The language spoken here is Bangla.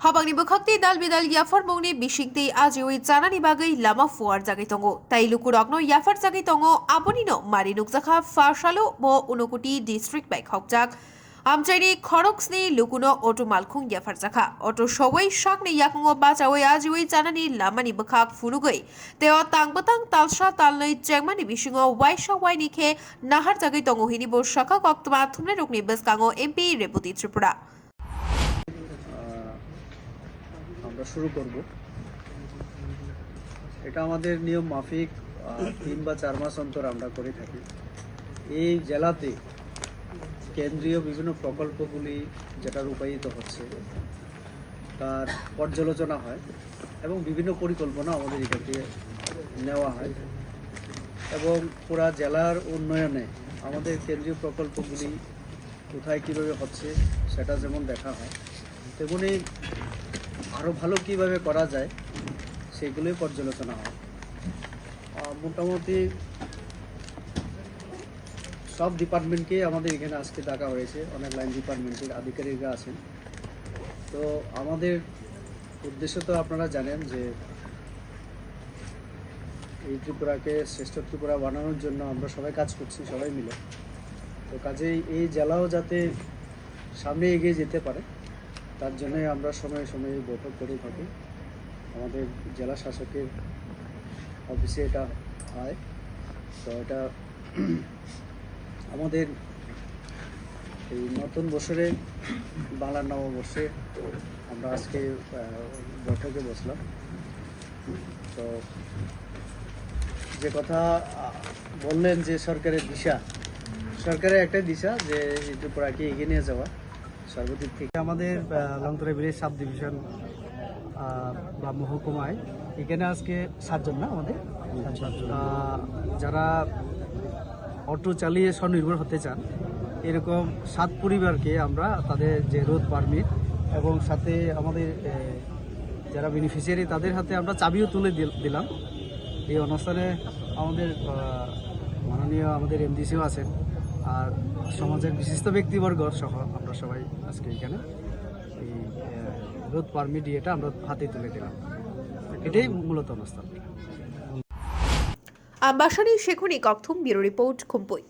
Haphang ni bwkhaktwi dal bidal yafar mongni bisingtei ajiwi janani bagui lama fuar jagai tongo. Tai lukurok no yafar jagai tongo aboni no mari bakjakha farsalo bo Unakoti District by khobjak. Amchai ni khoroks ni lukuno auto malkhung yafar jakha. Auto showai shak ni yakungo bachawai ajiwi janani lama ni bwkhak funugui. Teo tangbatang talsha talnoi chengmani bisingo waisha waini khe nahar jagai tongo hini bo shaka koktuma thumne rokni beskango MP Repoti Tripura. আমরা শুরু করব। এটা আমাদের নিয়ম মাফিক 3 বা 4 মাস অন্তর আমরা করে থাকি। এই জেলাতে কেন্দ্রীয় বিভিন্ন প্রকল্পগুলি যেটা রূপায়িত হচ্ছে তার পর্যালোচনা হয় এবং বিভিন্ন পরিকল্পনা আমাদের এখান থেকে নেওয়া হয় এবং পুরা জেলার উন্নয়নে আমাদের কেন্দ্রীয় প্রকল্পগুলি কোথায় কীভাবে হচ্ছে সেটা যেমন দেখা হয়, তেমনি আরও ভালো কীভাবে করা যায় সেগুলোই পর্যালোচনা হয়। মোটামুটি সব ডিপার্টমেন্টকেই আমাদের এখানে আজকে ডাকা হয়েছে, অনেক লাইন ডিপার্টমেন্টের আধিকারিকরা আছেন। তো আমাদের উদ্দেশ্য তো আপনারা জানেন যে এই ত্রিপুরাকে শ্রেষ্ঠ ত্রিপুরা বানানোর জন্য আমরা সবাই কাজ করছি, সবাই মিলে। তো কাজেই এই জেলাও যাতে সামনে এগিয়ে যেতে পারে তার জন্য আমরা সময়ে সময়ে বৈঠক করে থাকি। আমাদের জেলা শাসকের অফিসে এটা হয়। তো এটা আমাদের এই নতুন বছরে বাংলার নববর্ষে আমরা আজকে বৈঠকে বসলাম। তো যে কথা বললেন যে সরকারের দিশা, সরকারের একটাই দিশা যে এই ত্রিপুরাকে এগিয়ে নিয়ে যাওয়া সর্বদিক থেকে। আমাদের লংতরা ভিলেজ সাব ডিভিশন বা মহকুমায় এখানে আজকে 7 জন না আমাদের যারা অটো চালিয়ে স্বনির্ভর হতে চান এরকম 7 পরিবারকে আমরা তাদের যে রোড পারমিট এবং সাথে আমাদের যারা বেনিফিশিয়ারি তাদের হাতে আমরা চাবিও তুলে দিলাম। এই অনুষ্ঠানে আমাদের মাননীয় আমাদের এমডিসিও আছেন আর সমাজের বিশিষ্ট ব্যক্তিবর্গ সহ আমরা সবাই আজকে এখানে এই রোড পারমিট এটা আমরা হাতে তুলে দিলাম। এটাই মূলত অনুষ্ঠান। Ambashani Shekhuni Kokthum Bureau Report Khumpui.